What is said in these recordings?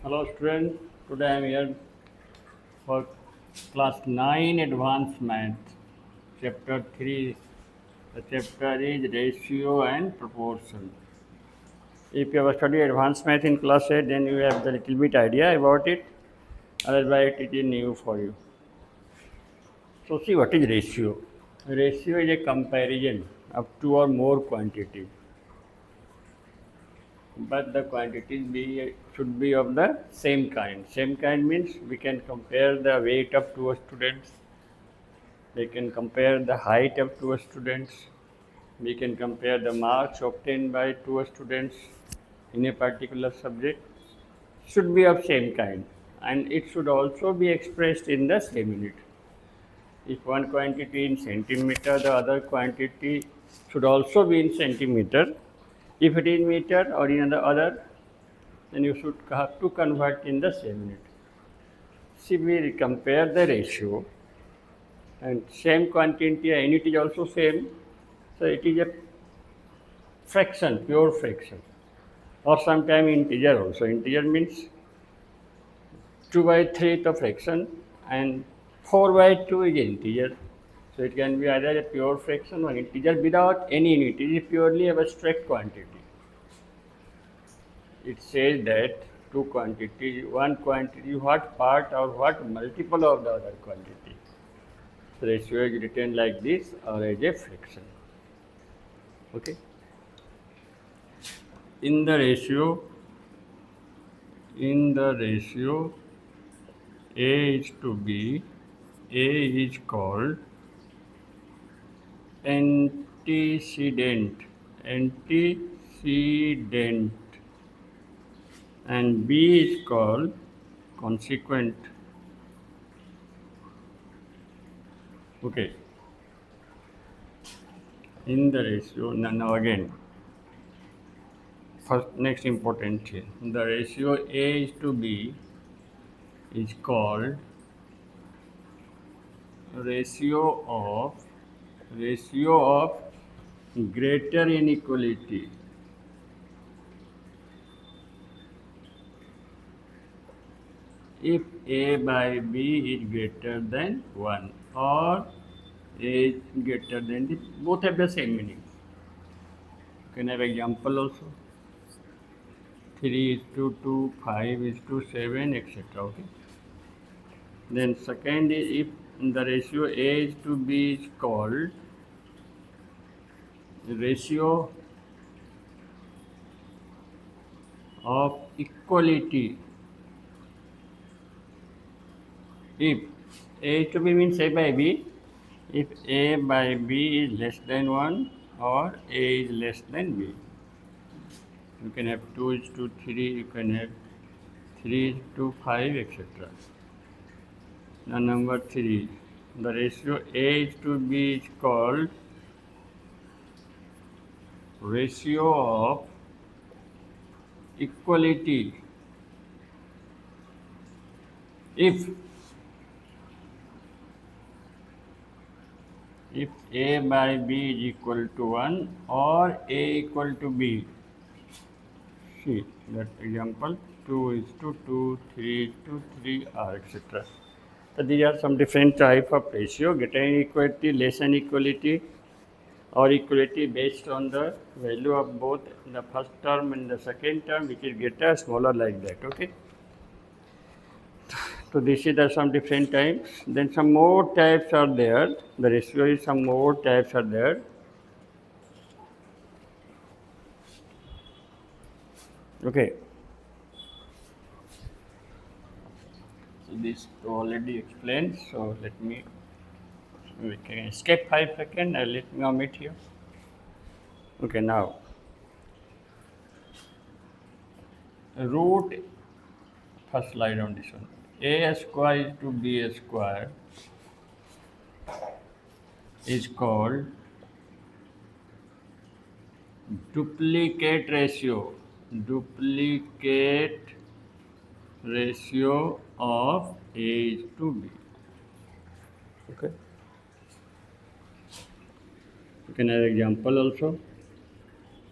Hello students, today I am here for class 9 advanced math, chapter 3. The chapter is ratio and proportion. If you have studied advanced math in class 8, then you have the little bit idea about it, otherwise it is new for you. So see, what is ratio? Ratio is a comparison of two or more quantities, but the quantities should be of the same kind. Same kind means we can compare the weight of two students. We can compare the height of two students. We can compare the marks obtained by two students in a particular subject. Should be of same kind, and it should also be expressed in the same unit. If one quantity in centimeter, the other quantity should also be in centimeter. If it is meter or in the other, then you should have to convert in the same unit. See, we compare the ratio and same quantity and unit is also same. So it is a fraction, pure fraction, or sometime integer also. Integer means 2 by 3 is the fraction and 4 by 2 is integer. So it can be either a pure fraction or integer without any unit. It is purely a abstract quantity. It says that two quantities, one quantity, what part or what multiple of the other quantity. So ratio is written like this or as a fraction. Okay. In the ratio, A is to B, A is called antecedent, and B is called consequent. Okay. In the ratio, now again, first next important thing, the ratio A is to B is called ratio of greater inequality. If A by B is greater than 1 or A is greater than this, both have the same meaning. You can have example also. 3 is to 2, 5 is to 7, etc. Okay. Then second is if the ratio A is to B is called ratio of equality. If A is to B means A by B, if A by B is less than 1 or A is less than B. You can have 2 is to 3, you can have 3 is to 5, etc. Now number 3, the ratio A is to B is called ratio of equality. If A by B is equal to 1 or A equal to B. See that example, 2 is to 2, 3 is to 3, or etc. So these are some different type of ratio, greater inequality, less inequality, or equality based on the value of both the first term and the second term, which is greater, smaller, like that. Okay. So this is the some different types. Then some more types are there. The ratio is some more types are there. Okay. So this already explained. So let me, we can escape 5 seconds and let me omit here. Okay, now root, first slide on this one. A square is to B square is called duplicate ratio. Duplicate ratio of A is to B. Okay. You can have example also.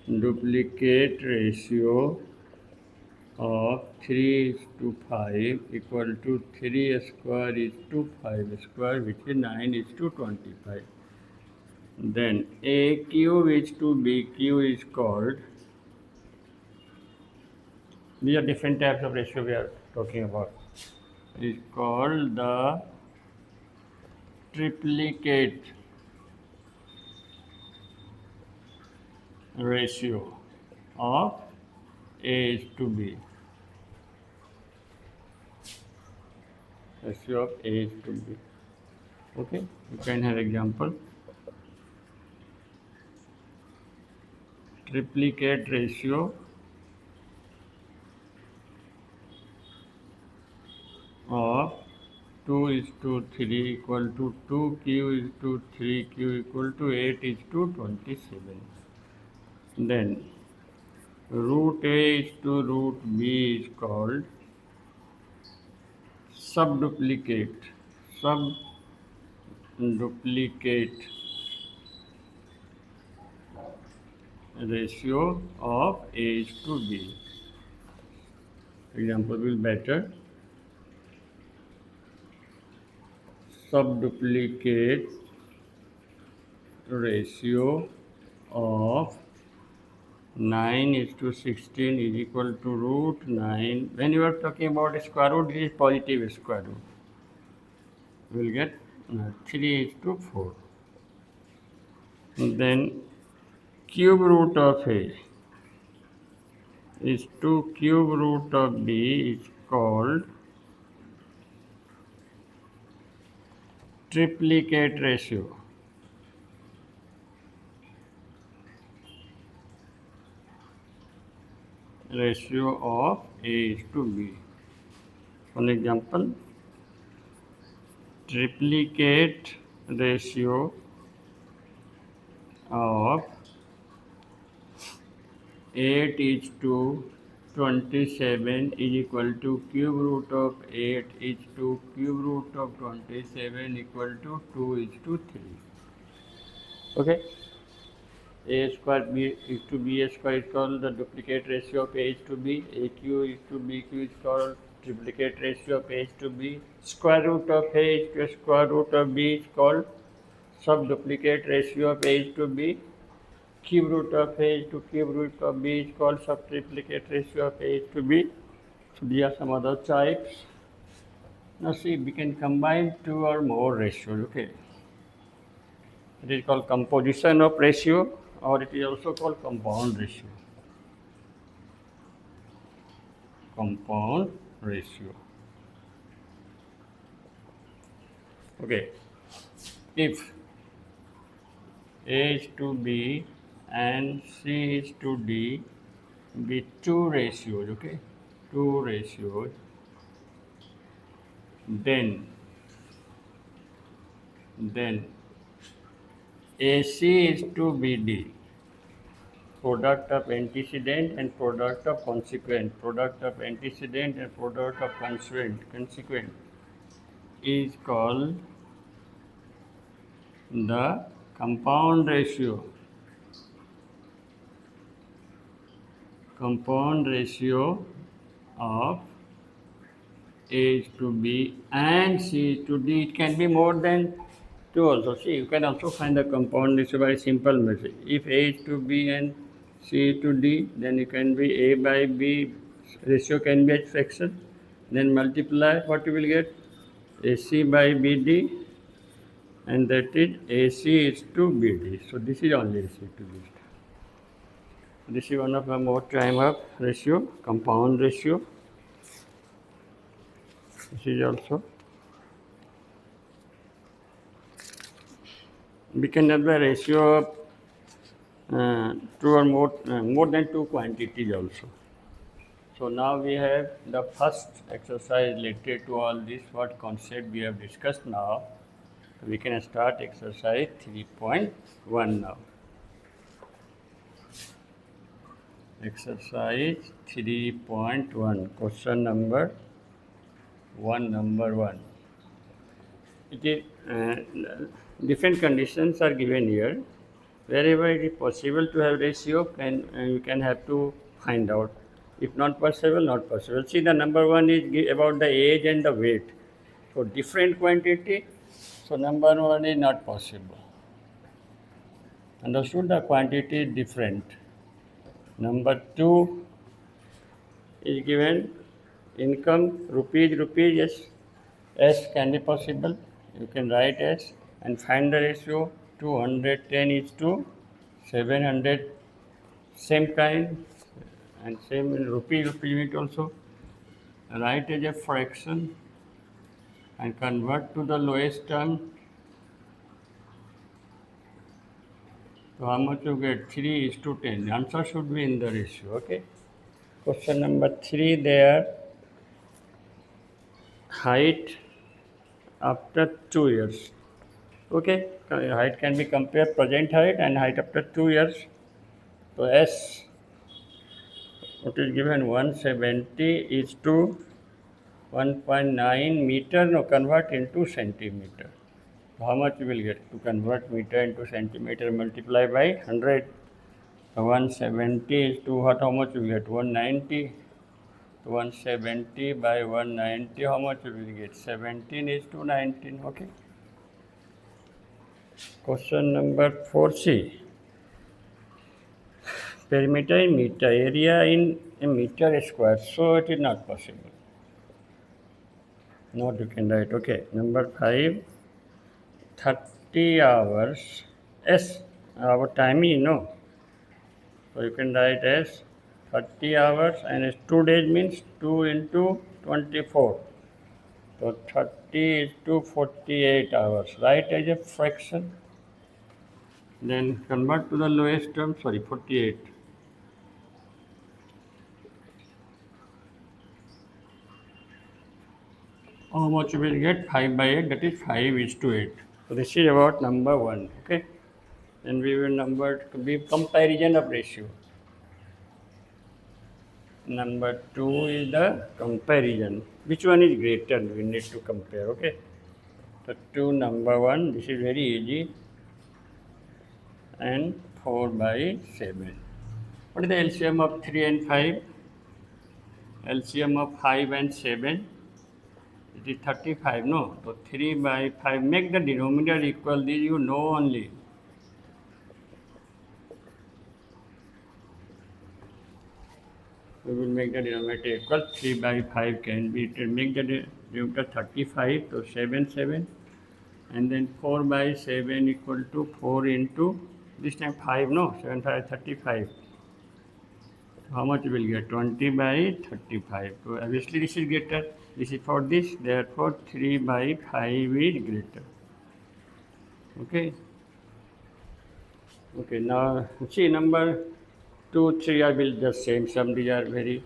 duplicate ratio of 3 is to 5 equal to 3 square is to 5 square, which is 9 is to 25. Then A cube is to B cube is called, these are different types of ratio we are talking about, is called the triplicate ratio of A is to B. Ratio of A is to B. Okay, you can have example. Triplicate ratio of 2 is to 3 equal to 2 q is to 3 q equal to 8 is to 27. Then root A is to root B is called subduplicate. Subduplicate ratio of A is to B. Example will better. Subduplicate ratio of 9 is to 16 is equal to root 9. When you are talking about square root, it is positive square root. We will get 3 is to 4. And then cube root of A is to cube root of B is called triplicate ratio. Ratio of A is to B. For example, triplicate ratio of 8 is to 27 is equal to cube root of 8 is to cube root of 27 equal to 2 is to 3. Okay. A square B is to B square is called the duplicate ratio of A is to B. A Q is to B Q is called triplicate ratio of A is to B. Square root of A is to square root of B is called subduplicate ratio of A is to B. Cube root of A is to cube root of B is called subtriplicate ratio of A is to B. So these are some other types. Now see, we can combine two or more ratios. Okay. It is called composition of ratio, or it is also called compound ratio. Compound ratio. Okay. If A is to B and C is to D be two ratios, okay? Two ratios, then AC is to BD, product of antecedent and product of consequent, product of antecedent and product of consequent is called the compound ratio. Compound ratio of A is to B and C is to D. It can be more than two also. See, you can also find the compound ratio by simple method. If A is to B and C is to D, then it can be A by B ratio can be a fraction. Then multiply, what you will get? AC by BD, and that is AC is to BD. So this is only AC to BD. This is one of the more time of ratio, compound ratio. This is also. We can have the ratio of two or more than two quantities also. So now we have the first exercise related to all this, what concept we have discussed now. We can start exercise 3.1 now. Exercise 3.1, question number 1. It is different conditions are given here. Wherever it is possible to have ratio, you can have to find out. If not possible, not possible. See, the number one is about the age and the weight. So different quantity. So number one is not possible. Understood? The quantity is different. Number two is given income rupees, yes, s can be possible, you can write s and find the ratio 210 is to 700, same kind and same in rupee unit also, write as a fraction and convert to the lowest term. So how much you get? 3 is to 10. The answer should be in the ratio. Okay. Question number 3 there. Height after 2 years. Okay, height can be compared present height and height after 2 years. So S, what is given 170 is to 1.9 meter. No, convert into centimeter. So how much you will get to convert meter into centimeter? Multiply by 100. So 170 is to what? How much you will get? 190. 170 by 190. How much you will get? 17 is to 19. Okay. Question number 4C. Perimeter in meter, area in a meter square, so it is not possible. Not you can write. Okay. Number 5, 30 hours. S, our time is no. So you can write as 30 hours and as 2 days means 2 into 24. So 30 is to 48 hours. Write as a fraction. Then convert to the lowest term, sorry, 48. How much you will get? 5 by 8, that is 5 is to 8. So this is about number 1. Okay. Then we will number to be comparison of ratio. Number 2 is the comparison. Which one is greater? We need to compare. Okay. So 2 number 1, this is very easy. And 4 by 7. What is the LCM of 3 and 5? LCM of 5 and 7. It is 35, no? So 3 by 5. Make the denominator equal. This you know only. We will make the denominator equal. 3 by 5 can be. It will make the denominator 35. So 7, 7. And then 4 by 7 equal to 4 into, this time 5, no? 7, 5, 35. How much you will get? 20 by 35. So obviously this is greater. This is for this. Therefore 3 by 5 is greater. Okay. Okay. Now see number 2, 3 I will just same. Some these are very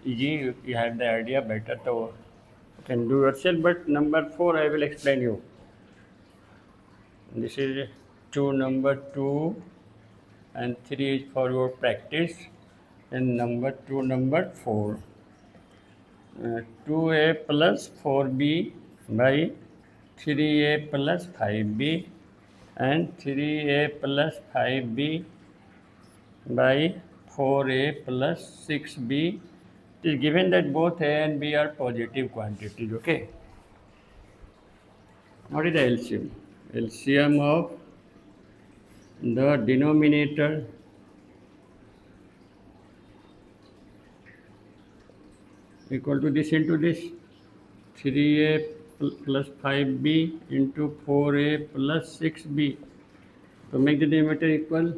easy. You have the idea better, so you can do yourself. But number 4 I will explain you. This is 2 number 2 and 3 is for your practice. And number 2 number 4. 2a plus 4b by 3a plus 5b and 3a plus 5b by 4a plus 6b. It is given that both a and b are positive quantities. Okay. What is the LCM? LCM of the denominator equal to this into this, 3a plus 5b into 4a plus 6b. So make the denominator equal.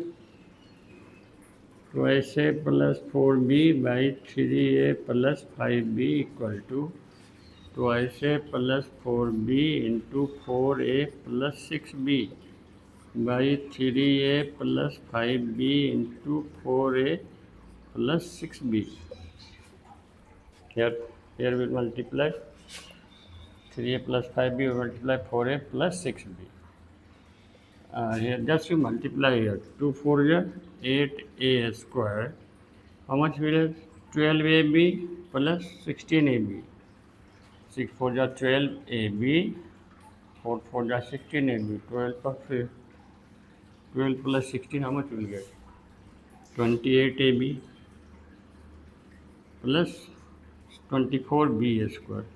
Twice a plus 4b by 3a plus 5b equal to twice a plus 4b into 4a plus 6b by 3a plus 5b into 4a plus 6b. Here we multiply 3a plus 5b, we multiply 4a plus 6b. Here just you multiply here. 2 4 here 8a square. How much will have? 12ab plus 16ab. 6 4 ja 12ab. 4 4 ja 16ab. 12 plus 12 plus 16, how much will get? 28 AB plus 24B square.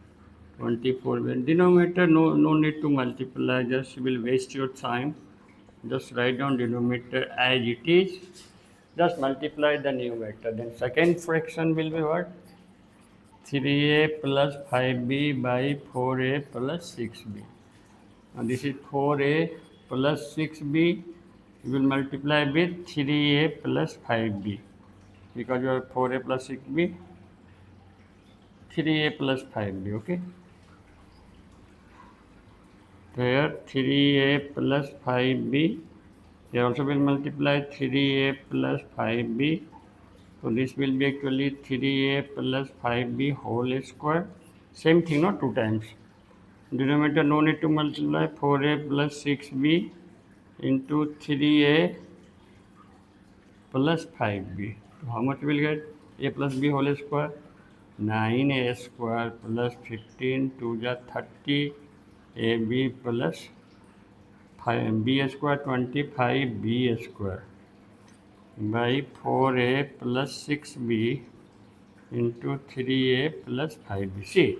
24B. Denominator, no need to multiply, just will waste your time. Just write down denominator as it is. Just multiply the numerator. Then second fraction will be what? 3a plus 5b by 4a plus 6b. Now this is 4a plus 6b. You will multiply with 3a plus 5b. Because you have 4a plus 6b, 3a plus 5b, okay? So here 3a plus 5b, here also will multiply 3a plus 5b. So this will be actually 3a plus 5b whole square. Same thing, not two times. Denominator no need to multiply, 4a plus 6b into 3a plus 5b. So how much will get? A plus b whole square. 9a square plus 15 2 ja 30 ab plus 5b square 25b square by 4a plus 6b into 3a plus 5b. See,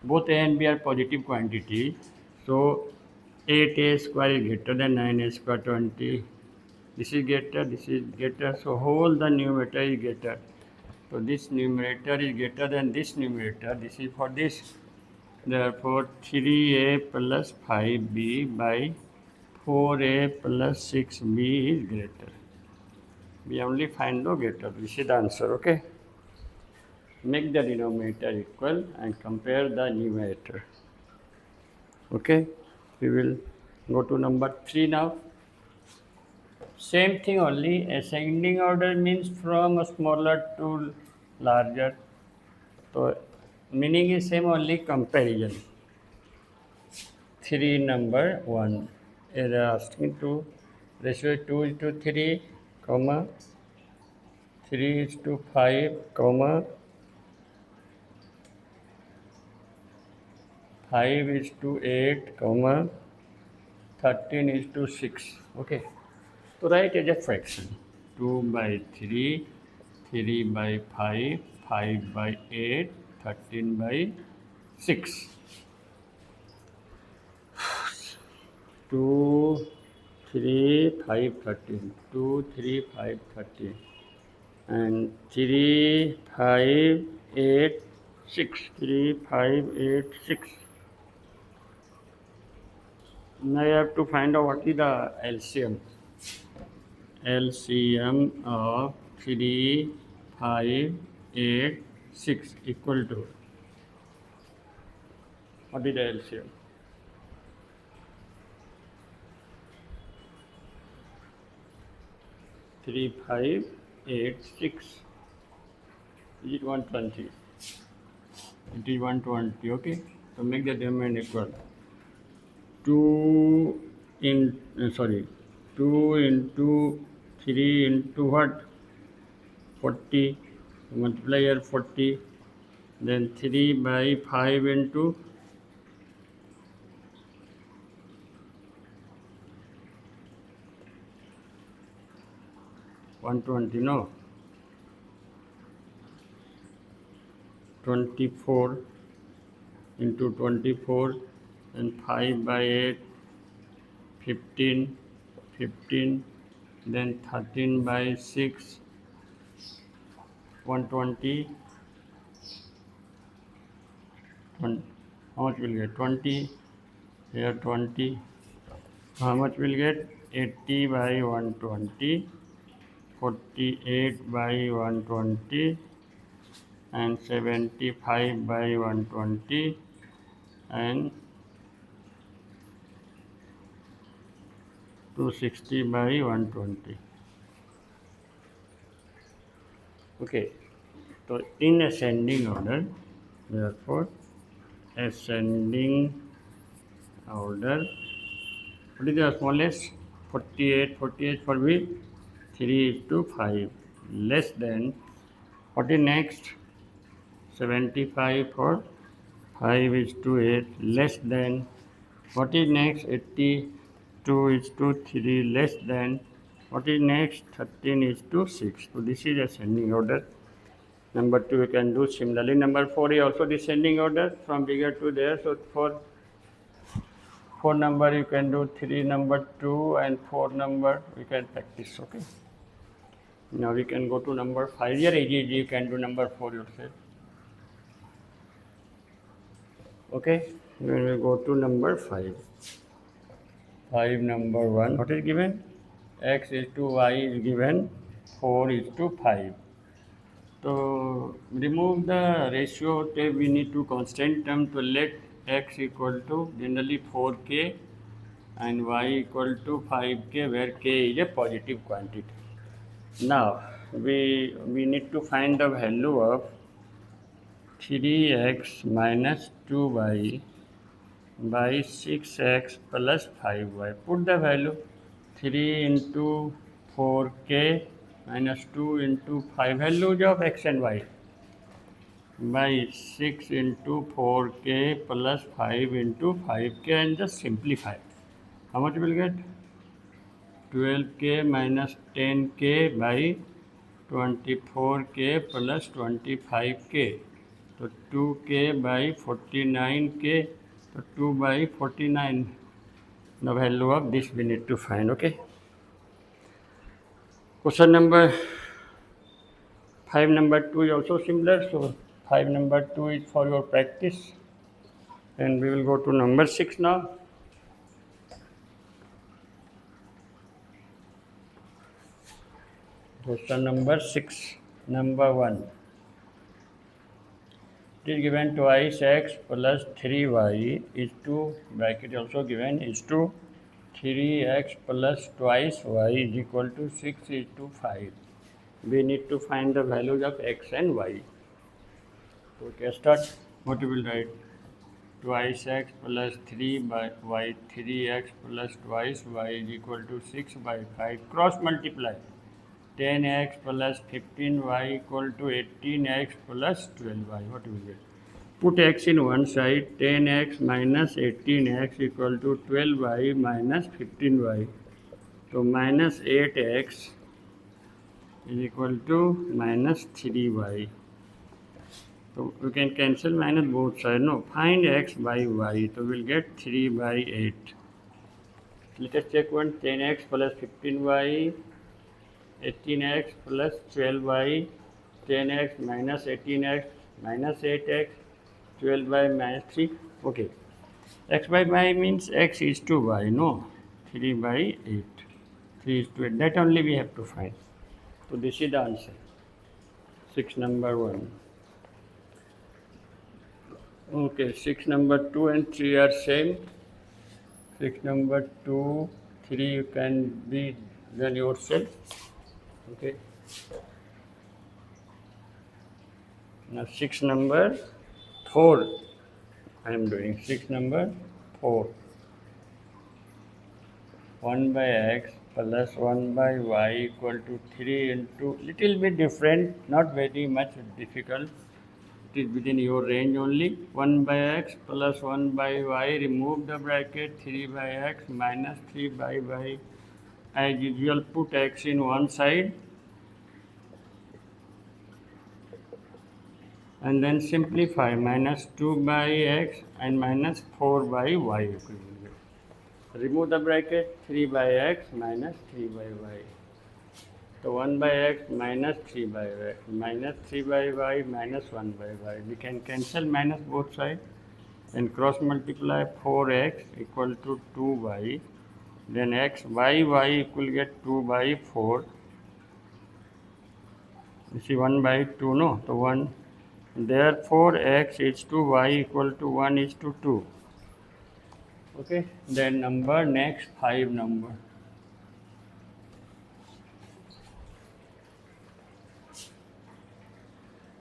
both a and b are positive quantity. So 8a square is greater than 9a square 20. This is greater, this is greater. So whole the numerator is greater. So this numerator is greater than this numerator. This is for this. Therefore 3a plus 5b by 4a plus 6b is greater. We only find the greater. This is the answer, okay? Make the denominator equal and compare the numerator. Okay? We will go to number 3 now. Same thing only, ascending order means from smaller to larger. So meaning is same, only comparison. 3 number 1 is asking to ratio 2 is to 3, comma 3 is to 5, comma 5 is to 8, comma 13 is to 6. Okay. So write as a fraction. 2 by 3, 3 by 5, 5 by 8, 13 by 6. 2, 3, 5, 13. 2, 3, 5, 13. And 3, 5, 8, 6. 3, 5, 8, 6. Now you have to find out what is the LCM. LCM of 3, 5, 8, 6 equal to, what is the LCM? 3, 5, 8, 6. Is it 120? It is 120, okay? So make the denominator equal. 2 into 3 into what? 40. Multiply here 40. Then 3 by 5 into 120, no? 24 into 24 and 5 by 8, 15, 15, then 13 by 6, 120, how much will get? 20, here 20, how much will get? 80 by 120, 48 by 120, and 75 by 120, and 260 by 120. Okay, so in ascending order, therefore ascending order, what is the smallest? 48, 48 for which? 3 is to 5, less than, what is next? 75 for 5 is to 8, less than, what is next? 82 is to 3, less than, What is next? 13 is to 6. So this is ascending order. Number 2 you can do similarly. Number 4 is also descending order from bigger to there. So for 4 number you can do 3 number 2 and 4 number you can practice. Okay. Now we can go to number 5. Here easy, you can do number 4 yourself. Okay. When we go to number 5. 5 number 1. What is given? X is to y is given. 4 is to 5. So remove the ratio tab, we need to constant term to let x equal to generally 4k and y equal to 5k where k is a positive quantity. Now we need to find the value of 3x minus 2y by 6x plus 5y. Put the value 3 into 4k minus 2 into 5 values of x and y by 6 into 4k plus 5 into 5k and just simplify. How much will get? 12k minus 10k by 24k plus 25k. So 2k by 49k. So 2 by 49. The value of this we need to find. Okay. Question number 5 number 2 is also similar. So 5 number 2 is for your practice. And we will go to number 6 now. Question number 6. Number 1. It is given twice x plus 3y is to, bracket also given, is to 3x plus twice y is equal to 6 is to 5. We need to find the values of x and y. Okay, start. What we will write? Twice x plus 3 by y, 3x plus twice y is equal to 6 by 5. Cross multiply. 10x plus 15y equal to 18x plus 12y. What will get? Put x in one side. 10x minus 18x equal to 12y minus 15y. So minus 8x is equal to minus 3y. So we can cancel minus both sides. No, find x by y. So we'll get 3 by 8. Let us check one. 10x plus 15y. 18x plus 12y, 10x minus 18x minus 8x, 12y minus 3. Okay. X by y means x is to y. No. 3 by 8. 3 is to 8. That only we have to find. So this is the answer. 6 number 1. Okay. 6 number 2 and 3 are same. 6 number 2, 3 you can be done yourself. Okay. Now 6 number 4 I am doing. 6 number 4. 1 by x plus 1 by y equal to 3 into, little bit different, not very much difficult. It is within your range only. 1 by x plus 1 by y, remove the bracket, 3 by x minus 3 by y. As usual, put x in one side and then simplify. Minus 2 by x and minus 4 by y. Remove the bracket, 3 by x minus 3 by y. So 1 by x minus 3 by y minus 3 by y minus 1 by y. We can cancel minus both sides and cross multiply. 4x equal to 2y. Then x by y equal get 2 by 4. You see 1 by 2, no? So 1. Therefore x is to y equal to 1 is to 2. Okay. Then number next 5 number.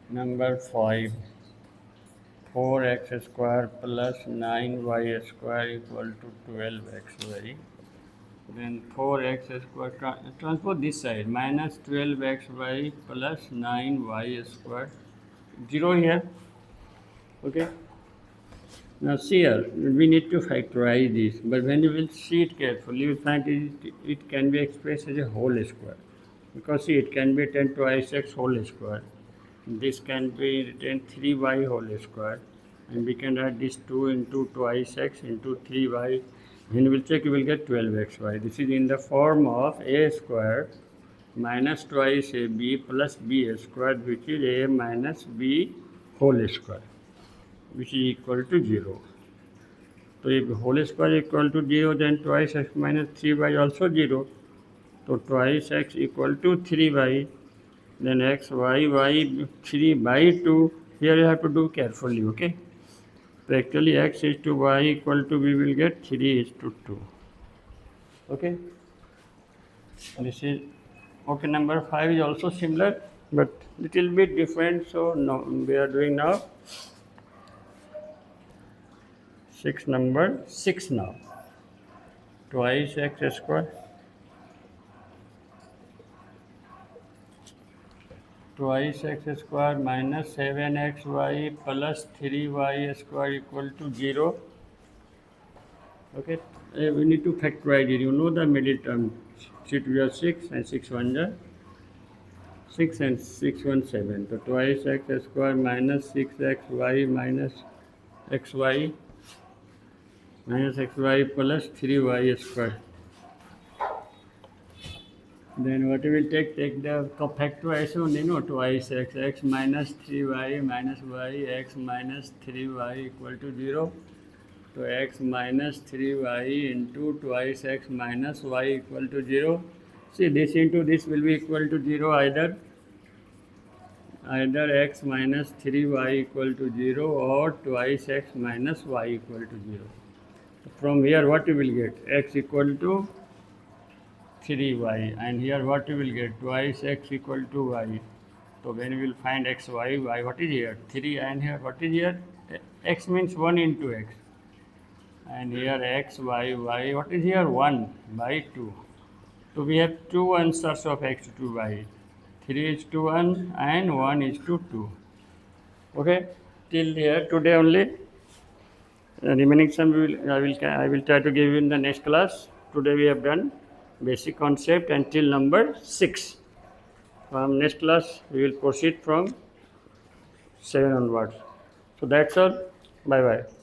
Number 5. 4x square plus 9y square equal to 12xy. Then 4x square, transpose this side, minus 12xy plus 9y square. 0 here. Okay. Now see here, we need to factorize this, but when you will see it carefully, you will find it can be expressed as a whole square. Because see, it can be written twice x whole square. This can be written 3y whole square. And we can add this 2 into twice x into 3y. When you will check, you will get 12xy. This is in the form of a square minus twice ab plus b squared, which is a minus b whole square, which is equal to 0. So if whole square equal to 0, then twice x minus 3y also 0. So twice x equal to 3y, then x, y 3 by 2. Here you have to do carefully, okay? So actually x is to y equal to, we will get 3 is to 2. Okay? This is, okay, number 5 is also similar, but little bit different. So now we are doing now number 6 now. Twice x square. Twice x square minus 7xy plus 3y square equal to 0. Okay, we need to factorize it. You know the middle term. 6 and 6 1 6 and 6 1 7. So twice x square minus 6xy minus xy plus 3y square. Then what we will take the factorization only, no, twice x minus 3y minus y, x minus 3y equal to 0. So x minus 3y into twice x minus y equal to 0. See, this into this will be equal to 0 either x minus 3y equal to 0 or twice x minus y equal to 0. From here what you will get? X equal to 3y, and here what you will get? Twice x equal to y. So when you will find x, y, what is here? 3, and here what is here? X means 1 into x. And here x, y, what is here? 1 by 2. So we have two answers of x to y. 3 is to 1 and 1 is to 2. Okay, till here today only. Remaining sum I will try to give you in the next class. Today we have done basic concept until number 6. From next class we will proceed from 7 onwards. So that's all. Bye bye.